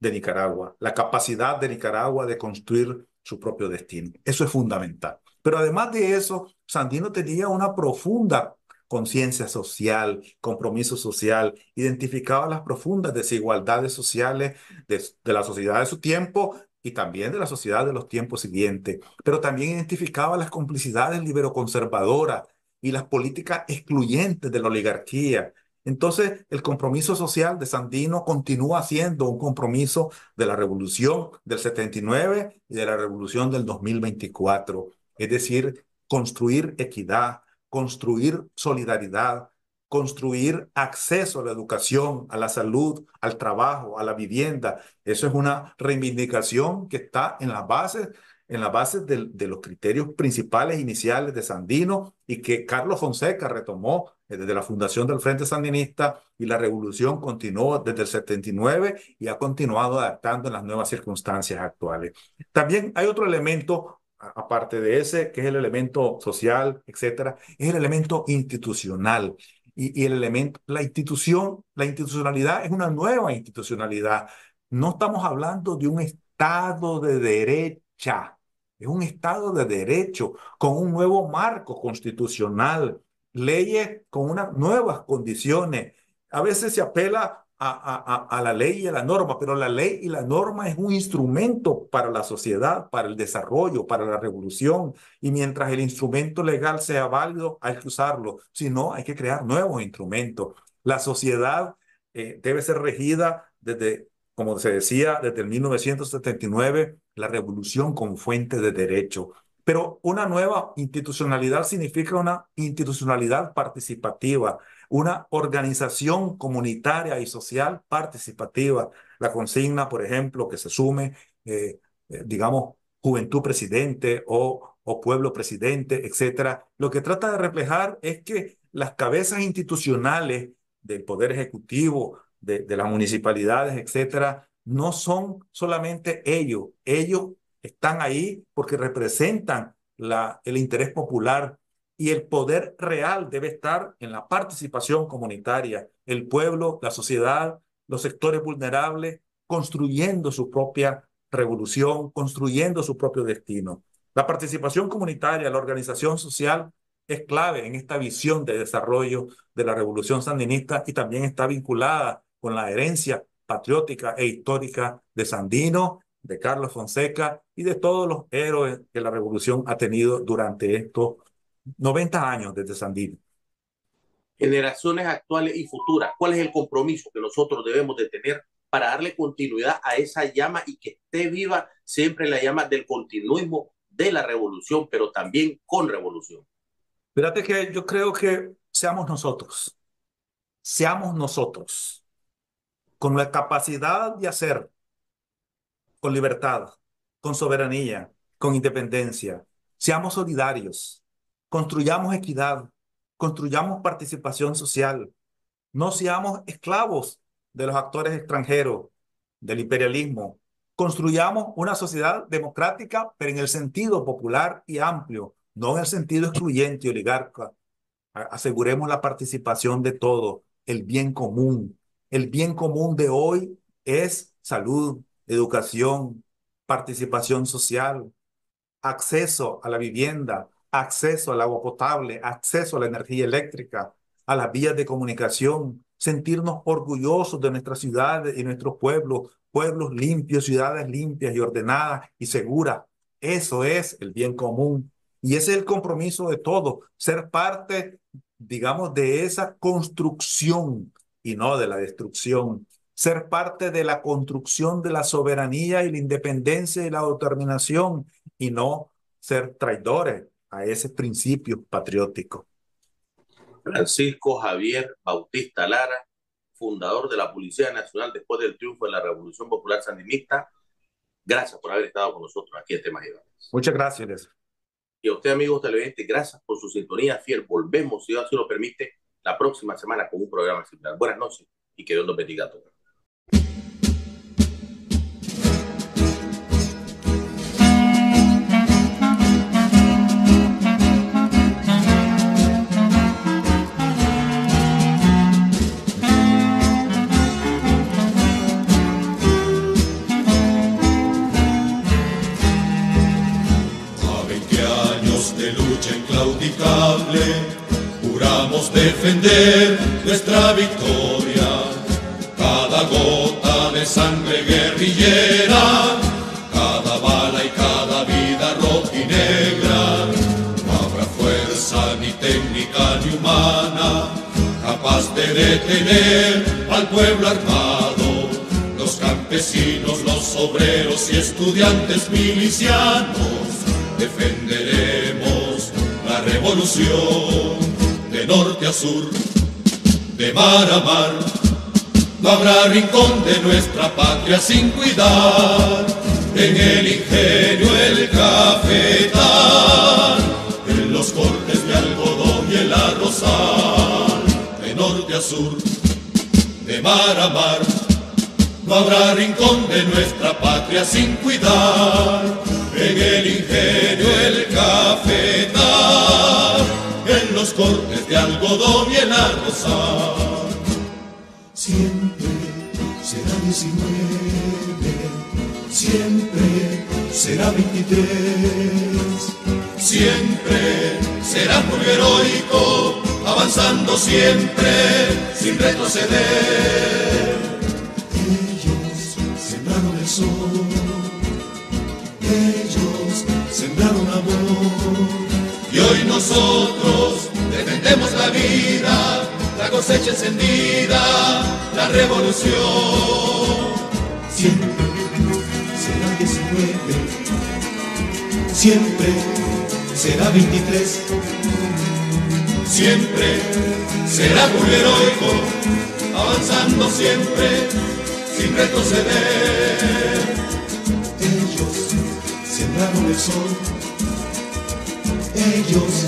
de Nicaragua, la capacidad de Nicaragua de construir su propio destino. Eso es fundamental. Pero además de eso, Sandino tenía una profunda conciencia social, compromiso social, identificaba las profundas desigualdades sociales de la sociedad de su tiempo y también de la sociedad de los tiempos siguientes, pero también identificaba las complicidades liberoconservadoras y las políticas excluyentes de la oligarquía. Entonces, el compromiso social de Sandino continúa siendo un compromiso de la revolución del 79 y de la revolución del 2024. Es decir, construir equidad, construir solidaridad, construir acceso a la educación, a la salud, al trabajo, a la vivienda. Eso es una reivindicación que está en las bases de los criterios principales iniciales de Sandino y que Carlos Fonseca retomó desde la fundación del Frente Sandinista, y la revolución continuó desde el 79 y ha continuado adaptando en las nuevas circunstancias actuales. También hay otro elemento, aparte de ese, que es el elemento social, etcétera, es el elemento institucional. Y el elemento, la institucionalidad es una nueva institucionalidad. No estamos hablando de un Estado de derecha, es un Estado de derecho con un nuevo marco constitucional, leyes con unas nuevas condiciones. A veces se apela a la ley y a la norma, pero la ley y la norma es un instrumento para la sociedad, para el desarrollo, para la revolución. Y mientras el instrumento legal sea válido, hay que usarlo. Si no, hay que crear nuevos instrumentos. La sociedad debe ser regida desde, como se decía, desde el 1979, la revolución con fuente de derecho. Pero una nueva institucionalidad significa una institucionalidad participativa, una organización comunitaria y social participativa. La consigna, por ejemplo, que se sume, digamos, juventud presidente o pueblo presidente, etcétera. Lo que trata de reflejar es que las cabezas institucionales del Poder Ejecutivo, de las municipalidades, etcétera, no son solamente ellos. Ellos están ahí porque representan el interés popular, y el poder real debe estar en la participación comunitaria. El pueblo, la sociedad, los sectores vulnerables construyendo su propia revolución, construyendo su propio destino. La participación comunitaria, la organización social es clave en esta visión de desarrollo de la revolución sandinista y también está vinculada con la herencia patriótica e histórica de Sandino, de Carlos Fonseca y de todos los héroes que la revolución ha tenido durante estos 90 años desde Sandino. Generaciones actuales y futuras, ¿cuál es el compromiso que nosotros debemos de tener para darle continuidad a esa llama y que esté viva siempre la llama del continuismo de la revolución, pero también con revolución? Fíjate que yo creo que seamos nosotros, con la capacidad de hacer, con libertad, con soberanía, con independencia, seamos solidarios, construyamos equidad, construyamos participación social, no seamos esclavos de los actores extranjeros, del imperialismo, construyamos una sociedad democrática, pero en el sentido popular y amplio, no en el sentido excluyente y oligarca. Aseguremos la participación de todos, el bien común. El bien común de hoy es salud, educación, participación social, acceso a la vivienda, acceso al agua potable, acceso a la energía eléctrica, a las vías de comunicación, sentirnos orgullosos de nuestras ciudades y nuestros pueblos, pueblos limpios, ciudades limpias y ordenadas y seguras. Eso es el bien común. Y ese es el compromiso de todos, ser parte, digamos, de esa construcción y no de la destrucción. Ser parte de la construcción de la soberanía y la independencia y la autodeterminación y no ser traidores a ese principio patriótico. Francisco Javier Bautista Lara, fundador de la Policía Nacional después del triunfo de la Revolución Popular Sandinista. Gracias por haber estado con nosotros aquí en Temas y Debates. Muchas gracias, Eliezer. Y a usted, amigos televidentes, gracias por su sintonía fiel. Volvemos, si Dios así lo permite, la próxima semana con un programa similar. Buenas noches y que Dios los bendiga a todos. Juramos defender nuestra victoria, cada gota de sangre guerrillera, cada bala y cada vida roja y negra. No habrá fuerza ni técnica ni humana capaz de detener al pueblo armado, los campesinos, los obreros y estudiantes milicianos. Defenderemos la revolución de norte a sur, de mar a mar. No habrá rincón de nuestra patria sin cuidar en el ingenio, el cafetal, en los cortes de algodón y el arrozal. De norte a sur, de mar a mar. No habrá rincón de nuestra patria sin cuidar en el ingenio, el cafetal, en los cortes de algodón y el arrozal. Siempre será 19, siempre será 23, siempre será muy heroico, avanzando siempre sin retroceder. Ellos sembraron el sol, ellos sembraron amor, y hoy nosotros defendemos la vida, la cosecha encendida, la revolución. Siempre será 19, siempre será 23, siempre será muy heroico, avanzando siempre sin retroceder. Ellos sembraron el sol, ellos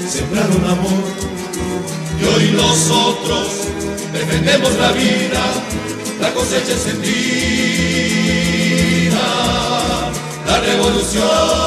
sembraron amor, y hoy nosotros defendemos la vida, la cosecha encendida, la revolución.